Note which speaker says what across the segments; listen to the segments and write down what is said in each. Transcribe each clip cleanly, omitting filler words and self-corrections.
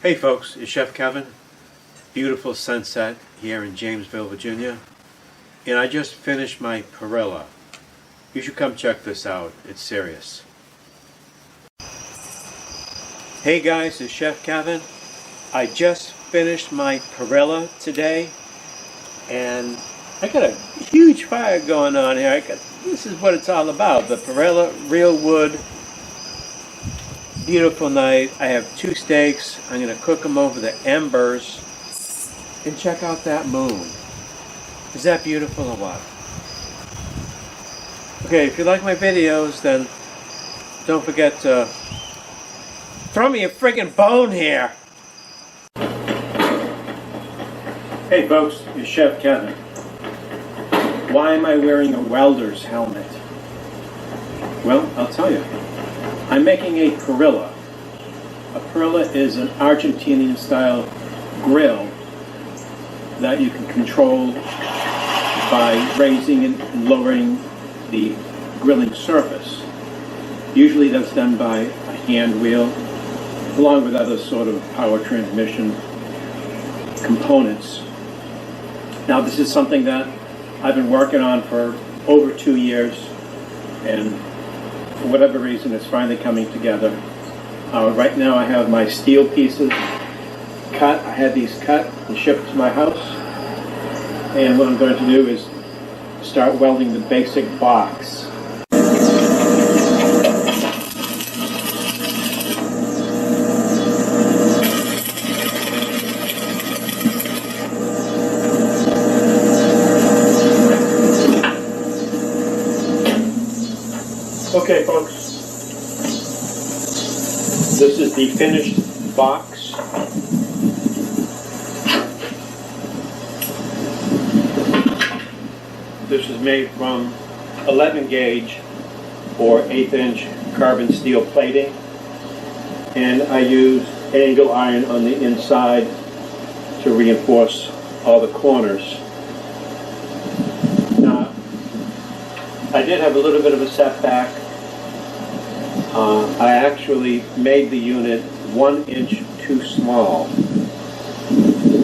Speaker 1: Hey folks, it's Chef Kevin. Beautiful sunset here in Jamesville, Virginia. And I just finished my Parrilla. You should come check this out. It's serious. Hey guys, it's Chef Kevin. I just finished my Parrilla today. And I got a huge fire going on here. This is what it's all about. The Parrilla, real wood. Beautiful night. I have 2 steaks. I'm going to cook them over the embers. And check out that moon. Is that beautiful or what? Okay, if you like my videos, then don't forget to throw me a friggin' bone here. Hey folks, it's Chef Kevin. Why am I wearing a welder's helmet? Well, I'll tell you. I'm making a Parrilla. A Parrilla is an Argentinian style grill that you can control by raising and lowering the grilling surface. Usually that's done by a hand wheel, along with other sort of power transmission components. Now this is something that I've been working on for over 2 years, and for whatever reason, it's finally coming together. Right now I have my steel pieces cut. I had these cut and shipped to my house. And what I'm going to do is start welding the basic box. Okay folks, this is the finished box. This is made from 11 gauge or 1/8 inch carbon steel plating, and I use angle iron on the inside to reinforce all the corners. Now, I did have a little bit of a setback. I actually made the unit 1 inch too small.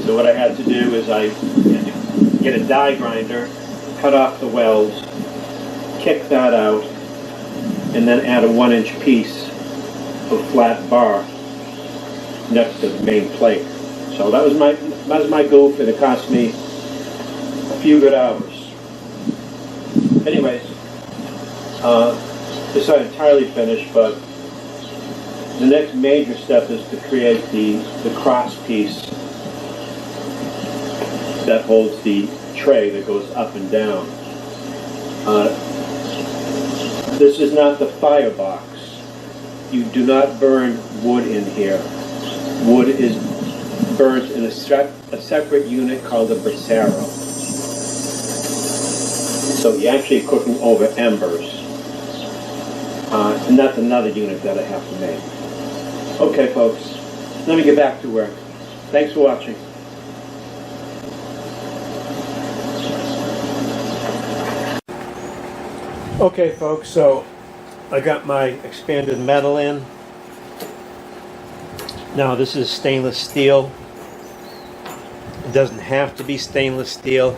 Speaker 1: So what I had to do is I had to get a die grinder, cut off the welds, kick that out, and then add a 1 inch piece of flat bar next to the main plate. So that was my goof, and it cost me a few good hours. Anyways, it's not entirely finished, but the next major step is to create the cross piece that holds the tray that goes up and down. This is not the firebox. You do not burn wood in here. Wood is burnt in a separate unit called a bracero. So you're actually cooking over embers. And that's another unit that I have to make. Okay folks, let me get back to work. Thanks for watching. Okay folks, so I got my expanded metal in. Now this is stainless steel. It doesn't have to be stainless steel,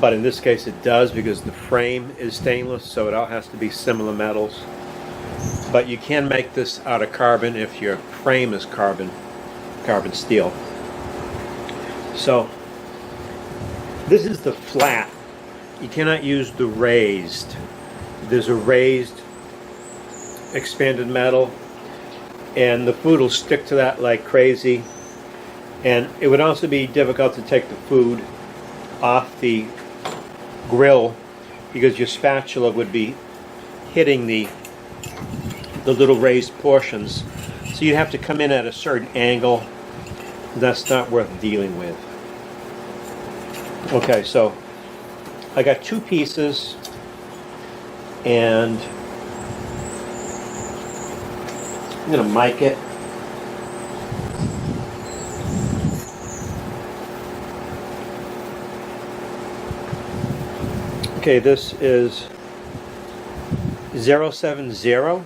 Speaker 1: but in this case it does because the frame is stainless, so it all has to be similar metals. But you can make this out of carbon if your frame is carbon steel. So this is the flat. You cannot use the raised. There's a raised expanded metal, and the food will stick to that like crazy. And it would also be difficult to take the food off the grill because your spatula would be hitting the little raised portions. So you'd have to come in at a certain angle. That's not worth dealing with. Okay, so I got 2 pieces, and I'm going to mic it. Okay, this is 0.70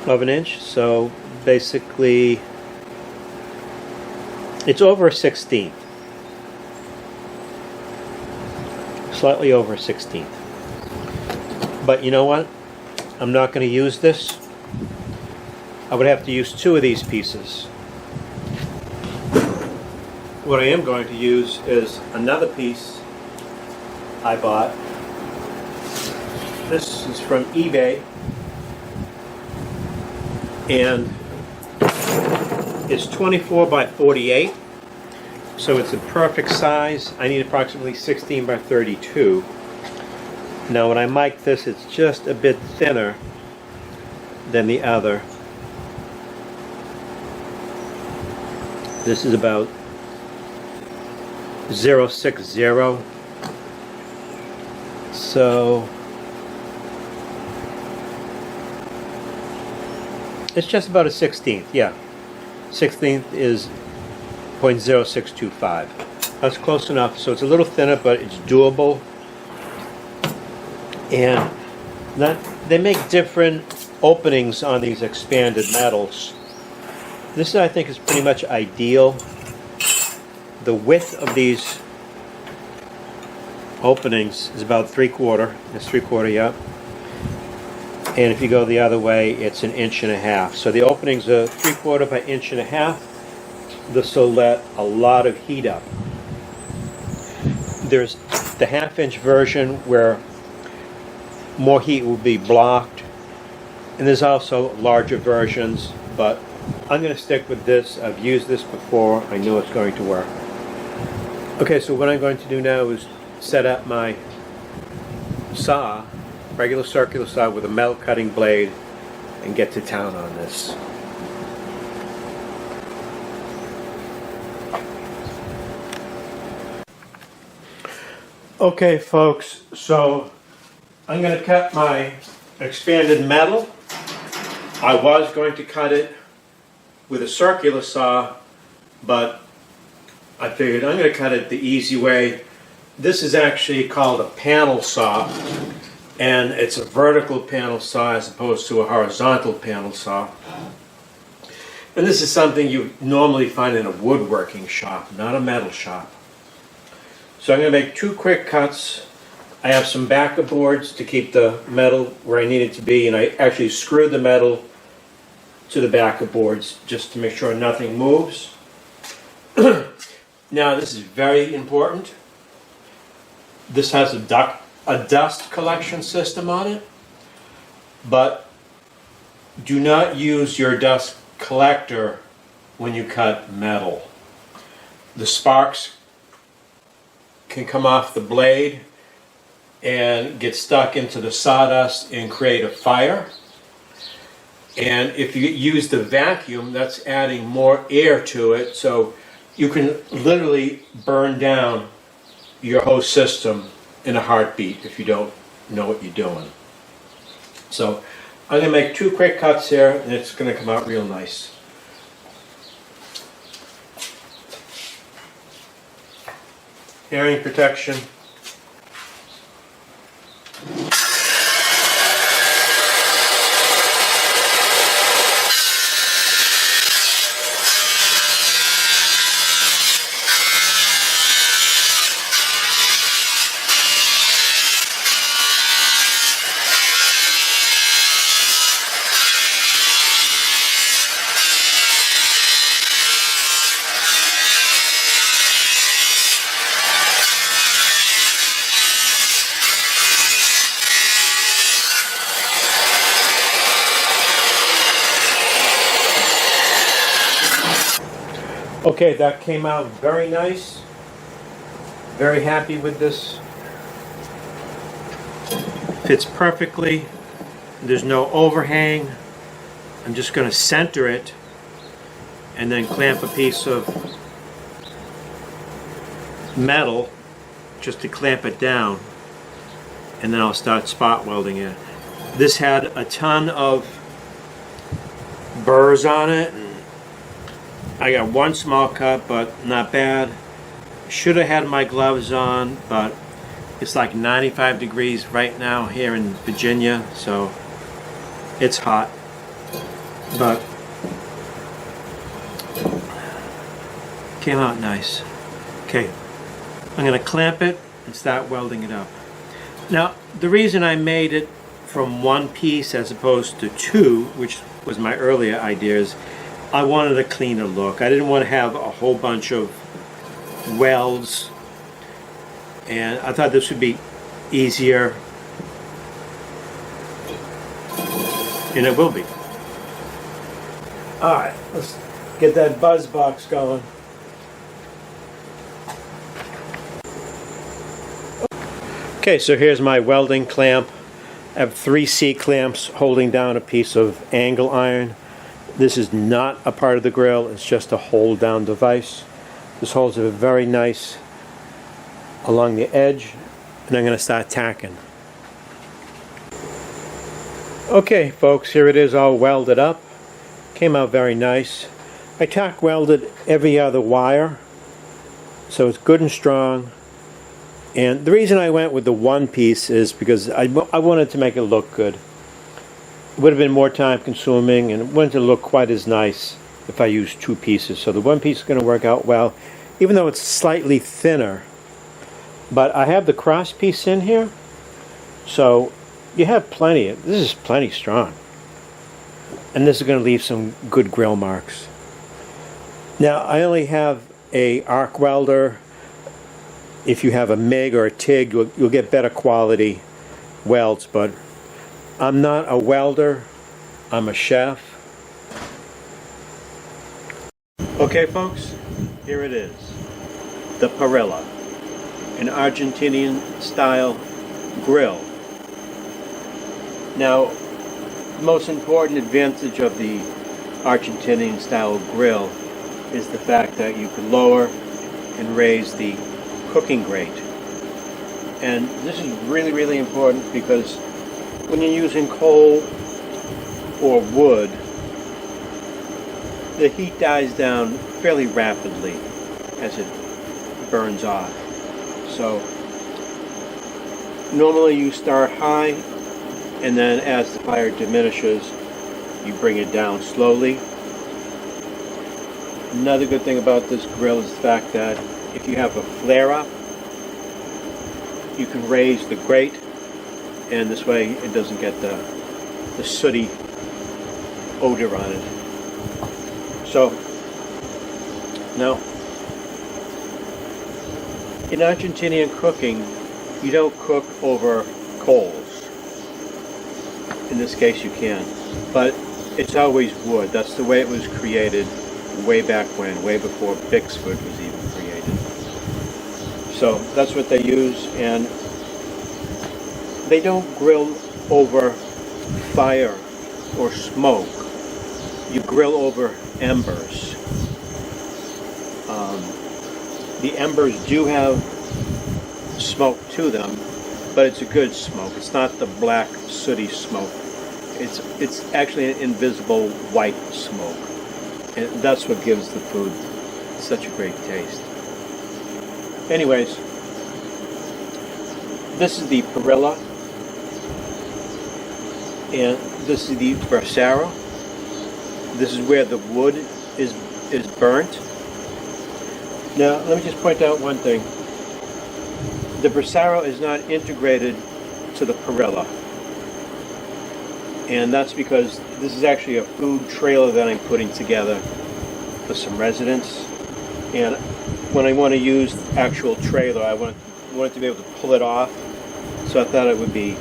Speaker 1: of an inch, so basically, it's over a 16th. Slightly over a 16th. But you know what? I'm not going to use this. I would have to use 2 of these pieces. What I am going to use is another piece I bought. This is from eBay, and it's 24 by 48, so it's a perfect size. I need approximately 16 by 32. Now when I mic this, it's just a bit thinner than the other. This is about 0.60. So it's just about a 16th, yeah. 16th is 0.0625. That's close enough. So it's a little thinner, but it's doable. And they make different openings on these expanded metals. This, I think, is pretty much ideal. The width of these openings is about 3/4. It's 3/4, yeah. And if you go the other way, it's 1.5 inches. So the openings are 3/4 by 1.5 inches. This will let a lot of heat up. There's the 1/2-inch version where more heat will be blocked, and there's also larger versions, but I'm going to stick with this. I've used this before. I know it's going to work. Okay, so what I'm going to do now is set up my saw, regular circular saw with a metal cutting blade, and get to town on this. Okay folks, so I'm going to cut my expanded metal. I was going to cut it with a circular saw, but I figured I'm going to cut it the easy way. This is actually called a panel saw, and it's a vertical panel saw as opposed to a horizontal panel saw. And this is something you normally find in a woodworking shop, not a metal shop. So I'm going to make 2 quick cuts. I have some backer boards to keep the metal where I need it to be, and I actually screwed the metal to the backer boards just to make sure nothing moves. Now this is very important. This has a dust collection system on it, but do not use your dust collector when you cut metal. The sparks can come off the blade and get stuck into the sawdust and create a fire. And if you use the vacuum, that's adding more air to it, so you can literally burn down your whole system in a heartbeat if you don't know what you're doing. So I'm going to make 2 quick cuts here, and it's going to come out real nice. Hearing protection. Okay, that came out very nice. Very happy with this. Fits perfectly. There's no overhang. I'm just going to center it and then clamp a piece of metal just to clamp it down, and then I'll start spot welding it. This had a ton of burrs on it. I got 1 small cut, but not bad. Should have had my gloves on, but it's like 95 degrees right now here in Virginia, so it's hot. But came out nice. Okay, I'm going to clamp it and start welding it up. Now, the reason I made it from one piece as opposed to two, which was my earlier idea, is I wanted a cleaner look. I didn't want to have a whole bunch of welds, and I thought this would be easier, and it will be. Alright, let's get that buzz box going. Okay, so here's my welding clamp. I have 3 C-clamps holding down a piece of angle iron. This is not a part of the grill, it's just a hold down device. This holds it very nice along the edge, and I'm going to start tacking. Okay folks, here it is all welded up. Came out very nice. I tack welded every other wire, so it's good and strong. And the reason I went with the one piece is because I wanted to make it look good. It would have been more time consuming, and it wouldn't look quite as nice if I used 2 pieces. So the one piece is going to work out well, even though it's slightly thinner. But I have the cross piece in here, so you have plenty. This is plenty strong. And this is going to leave some good grill marks. Now I only have a arc welder. If you have a MIG or a TIG, you'll get better quality welds, but I'm not a welder, I'm a chef. Okay folks, here it is. The Parrilla, an Argentinian style grill. Now, the most important advantage of the Argentinian style grill is the fact that you can lower and raise the cooking grate. And this is really, really important because when you're using coal or wood, the heat dies down fairly rapidly as it burns off. So normally you start high, and then as the fire diminishes, you bring it down slowly. Another good thing about this grill is the fact that if you have a flare-up, you can raise the grate, and this way it doesn't get the sooty odor on it. So, now, in Argentinian cooking, you don't cook over coals. In this case you can, but it's always wood. That's the way it was created way back when, way before Bixford was even created. So that's what they use, and they don't grill over fire or smoke. You grill over embers. The embers do have smoke to them, but it's a good smoke. It's not the black sooty smoke. It's actually an invisible white smoke, and that's what gives the food such a great taste. Anyways, this is the Parrilla, and this is the Bracero. This is where the wood is burnt. Now, let me just point out one thing. The Bracero is not integrated to the Parrilla. And that's because this is actually a food trailer that I'm putting together for some residents. And when I want to use the actual trailer, I want to be able to pull it off. So I thought it would be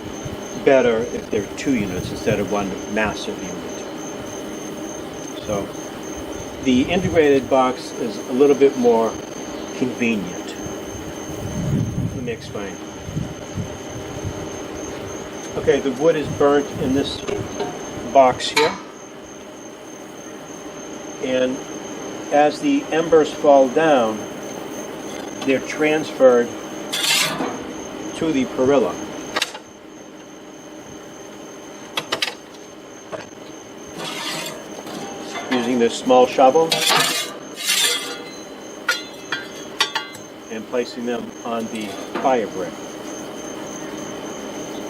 Speaker 1: better if there were 2 units instead of one massive unit. So the integrated box is a little bit more convenient. Let me explain. Okay, the wood is burnt in this box here, and as the embers fall down, they're transferred to the Parrilla. Using this small shovel and placing them on the fire brick.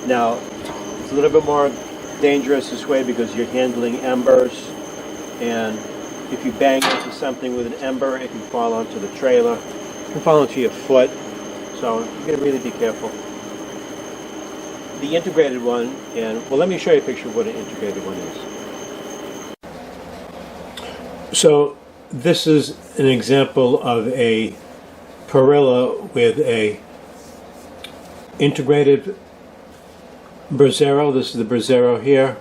Speaker 1: Now, it's a little bit more dangerous this way because you're handling embers, and If you bang into something with an ember, it can fall onto the trailer. It can fall onto your foot. So you gotta really be careful. The integrated one, well, let me show you a picture of what an integrated one is. So this is an example of a Parrilla with a integrated braziero. This is the braziero here,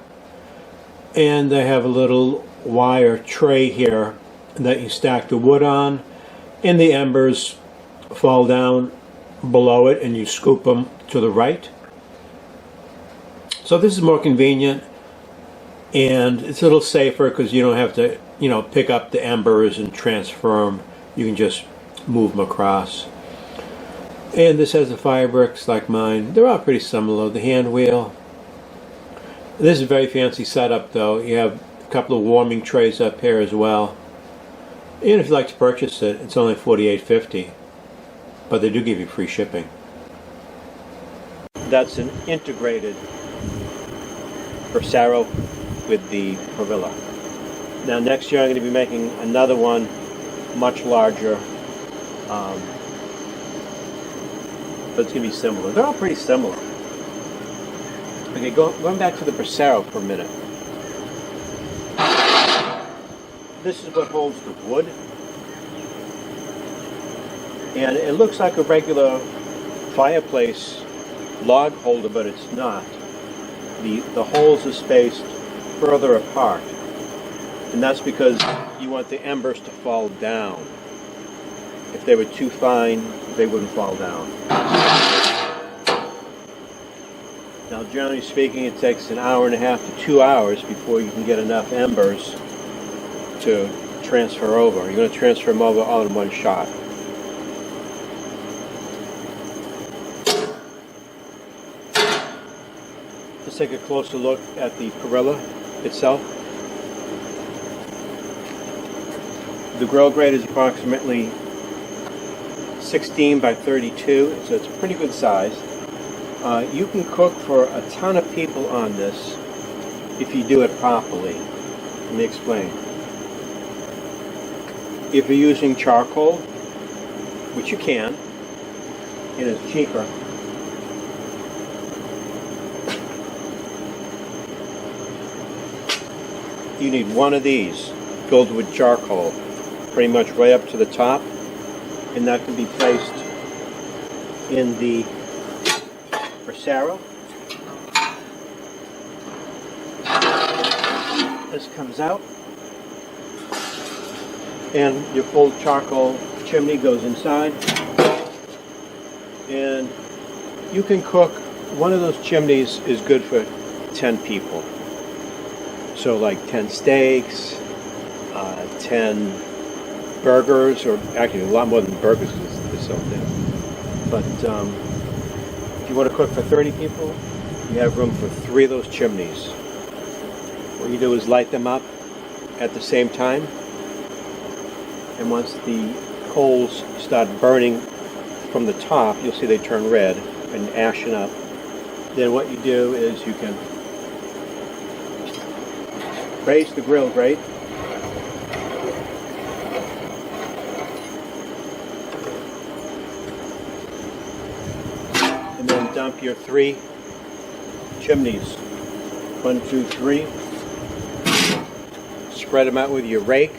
Speaker 1: and they have a little wire tray here that you stack the wood on, and the embers fall down below it and you scoop them to the right. So this is more convenient, and it's a little safer because you don't have to, you know, pick up the embers and transfer them. You can just move them across. And this has the fire bricks like mine. They're all pretty similar. The hand wheel. This is a very fancy setup though. You have a couple of warming trays up here as well. And if you'd like to purchase it, it's only $48.50. But they do give you free shipping. That's an integrated braziero with the Parrilla. Now next year I'm going to be making another one much larger. But it's going to be similar. They're all pretty similar. Okay, going back to the braziero for a minute. This is what holds the wood. And it looks like a regular fireplace log holder, but it's not. The holes are spaced further apart. And that's because you want the embers to fall down. If they were too fine, they wouldn't fall down. Now, generally speaking, it takes an hour and a half to 2 hours before you can get enough embers to transfer over. You're going to transfer them over all in one shot. Let's take a closer look at the Parrilla itself. The grill grate is approximately 16 by 32, so it's a pretty good size. You can cook for a ton of people on this if you do it properly. Let me explain. If you're using charcoal, which you can, and it's cheaper, you need one of these filled with charcoal, pretty much right up to the top, and that can be placed in the braziero. This comes out, and your full charcoal chimney goes inside, and you can cook. One of those chimneys is good for 10 people. So like 10 steaks, 10 burgers, or actually a lot more than burgers because it's so thin. But if you want to cook for 30 people, you have room for 3 of those chimneys. What you do is light them up at the same time, and once the coals start burning from the top, you'll see they turn red and ashen up. Then what you do is you can raise the grill grate, and then dump your 3 chimneys. 1, 2, 3. Spread them out with your rake,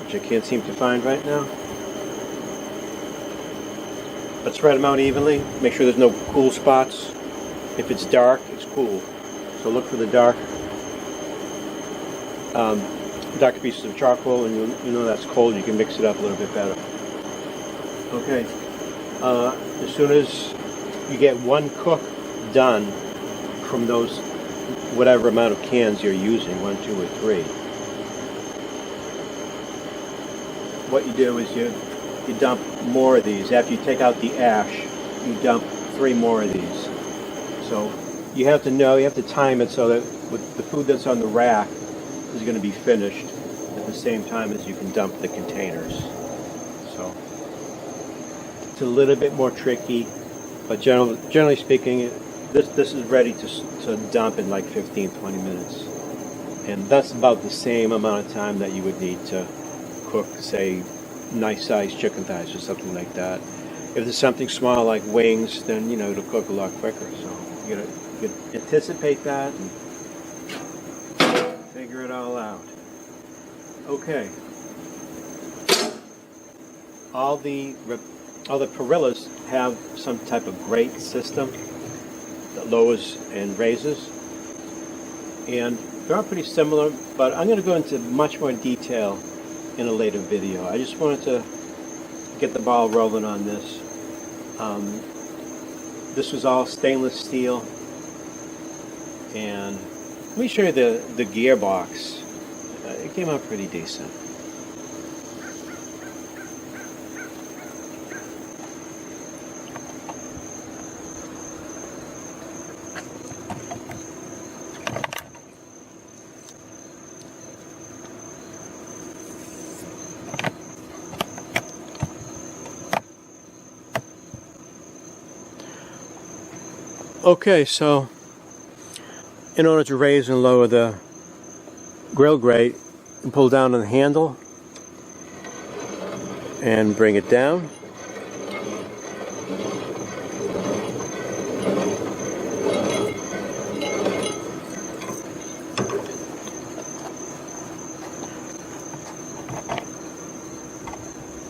Speaker 1: which I can't seem to find right now. But spread them out evenly. Make sure there's no cool spots. If it's dark, it's cool. So look for the darker pieces of charcoal, and you know that's cold. You can mix it up a little bit better. Okay. As soon as you get 1 cook done from those whatever amount of cans you're using, 1, 2, or 3, what you do is you dump more of these. After you take out the ash, you dump 3 more of these. So you have to know, you have to time it so that with the food that's on the rack is going to be finished at the same time as you can dump the containers. So it's a little bit more tricky, but generally speaking, this is ready to dump in like 15-20 minutes. And that's about the same amount of time that you would need to cook, say, nice sized chicken thighs or something like that. If there's something small like wings, then you know it'll cook a lot quicker. So you gotta anticipate that and figure it all out. Okay. All the Parrillas have some type of grate system that lowers and raises, and they're all pretty similar. But I'm going to go into much more detail in a later video. I just wanted to get the ball rolling on this. This was all stainless steel, and let me show you the gearbox. It came out pretty decent. Okay, so in order to raise and lower the grill grate, you pull down on the handle and bring it down.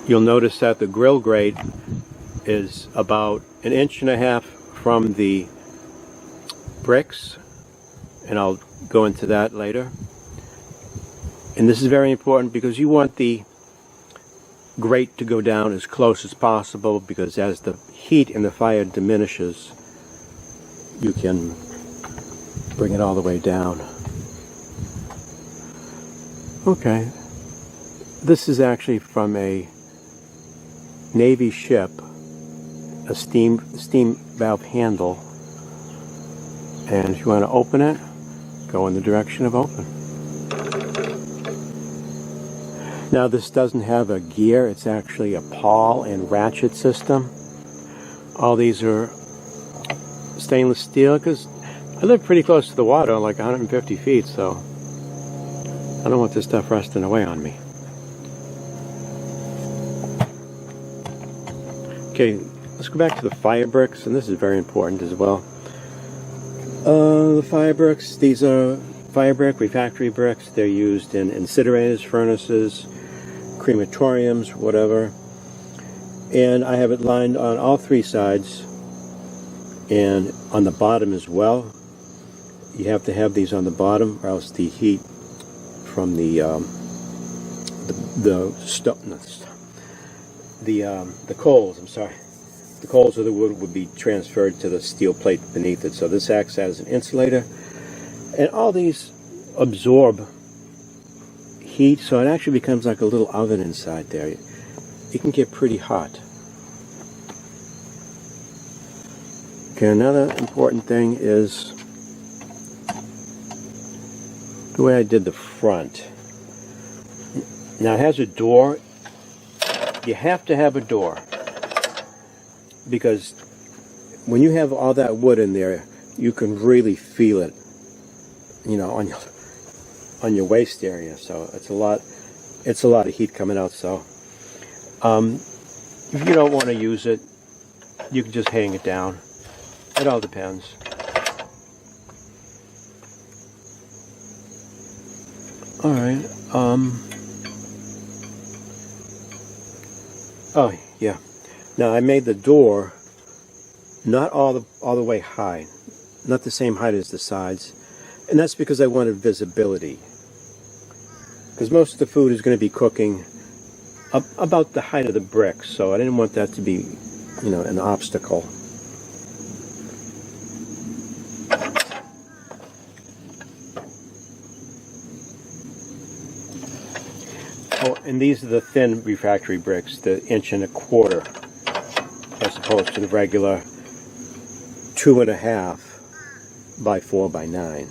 Speaker 1: You'll notice that the grill grate is about 1.5 inches from the bricks, and I'll go into that later. And this is very important because you want the grate to go down as close as possible, because as the heat in the fire diminishes, you can bring it all the way down. Okay, this is actually from a Navy ship, a steam valve handle, and if you want to open it, go in the direction of open. Now this doesn't have a gear, it's actually a pawl and ratchet system. All these are stainless steel because I live pretty close to the water, like 150 feet, so I don't want this stuff rusting away on me. Okay, let's go back to the fire bricks, and this is very important as well. The fire bricks, these are fire brick, refractory bricks. They're used in incinerators, furnaces, crematoriums, whatever. And I have it lined on all three sides and on the bottom as well. You have to have these on the bottom, or else the heat from the coals, I'm sorry. The coals of the wood would be transferred to the steel plate beneath it. So this acts as an insulator. And all these absorb heat, so it actually becomes like a little oven inside there. It can get pretty hot. Okay, another important thing is the way I did the front. Now it has a door. You have to have a door, because when you have all that wood in there, you can really feel it, you know, on your waist area. So it's a lot of heat coming out. So if you don't want to use it, you can just hang it down. It all depends. All right. Oh yeah. Now I made the door not all the way high, not the same height as the sides, and that's because I wanted visibility. Because most of the food is going to be cooking about the height of the bricks, so I didn't want that to be, you know, an obstacle. Oh, and these are the thin refractory bricks, the 1.25 inches, as opposed to the regular 2.5 by 4 by 9.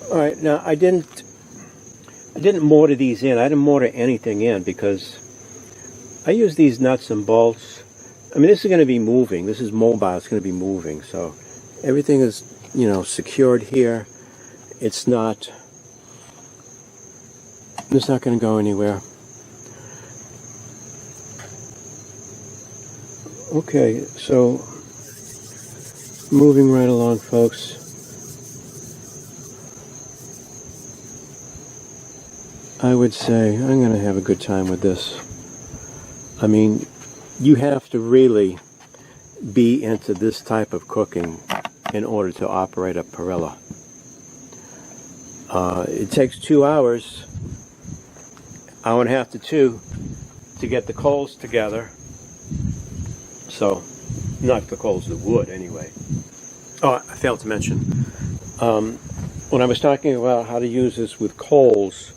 Speaker 1: All right, now I didn't mortar these in. I didn't mortar anything in because I use these nuts and bolts. I mean, this is going to be moving. This is mobile. It's going to be moving, so everything is secured here. It's not going to go anywhere. Okay, so moving right along, folks. I would say I'm going to have a good time with this. I mean, you have to really be into this type of cooking in order to operate a Parrilla. It takes 2 hours, hour and a half to 2, to get the coals together. So, not the coals, the wood anyway. Oh, I failed to mention, when I was talking about how to use this with coals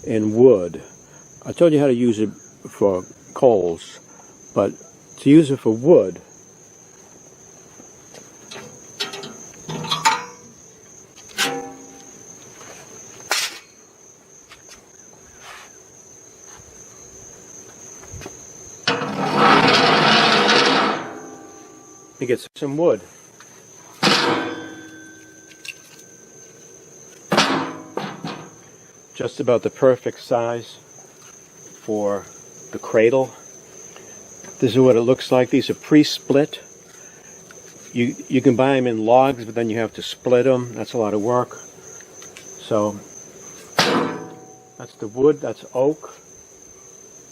Speaker 1: and wood, I told you how to use it for coals, but to use it for wood, you get some wood. Just about the perfect size for the cradle. This is what it looks like. These are pre-split. You can buy them in logs, but then you have to split them. That's a lot of work. So that's the wood. That's oak,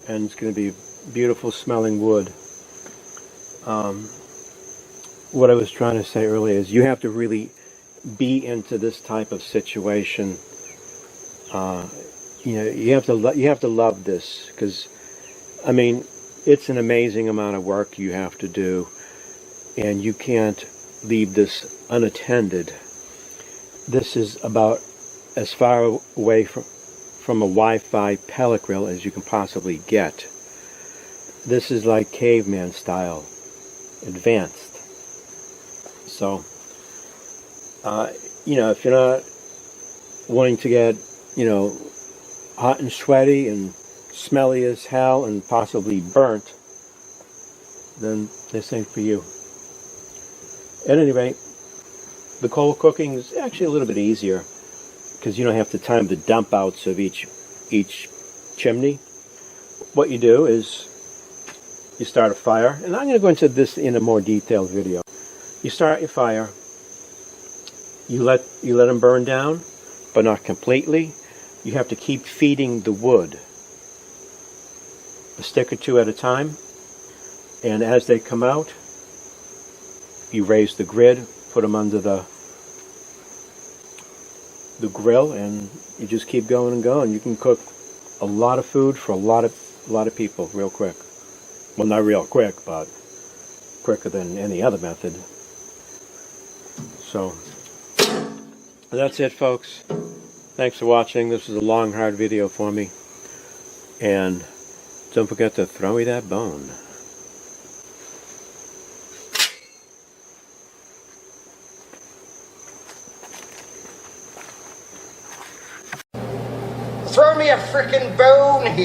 Speaker 1: and it's going to be beautiful smelling wood. What I was trying to say earlier is you have to really be into this type of situation. You have to love this, because I mean, it's an amazing amount of work you have to do, and you can't leave this unattended. This is about as far away from a Wi-Fi pellet grill as you can possibly get. This is like caveman style, advanced. So, if you're not wanting to get, hot and sweaty and smelly as hell and possibly burnt, then this ain't for you. At any rate, the coal cooking is actually a little bit easier because you don't have to time the dump outs of each chimney. What you do is you start a fire, and I'm going to go into this in a more detailed video. You start your fire, you let them burn down, but not completely. You have to keep feeding the wood, a stick or two at a time, and as they come out, you raise the grid, put them under the grill, and you just keep going and going. You can cook a lot of food for a lot of people real quick. Well, not real quick, but quicker than any other method. So that's it, folks. Thanks for watching. This is a long, hard video for me. And don't forget to throw me that bone.
Speaker 2: Throw me a frickin' bone here.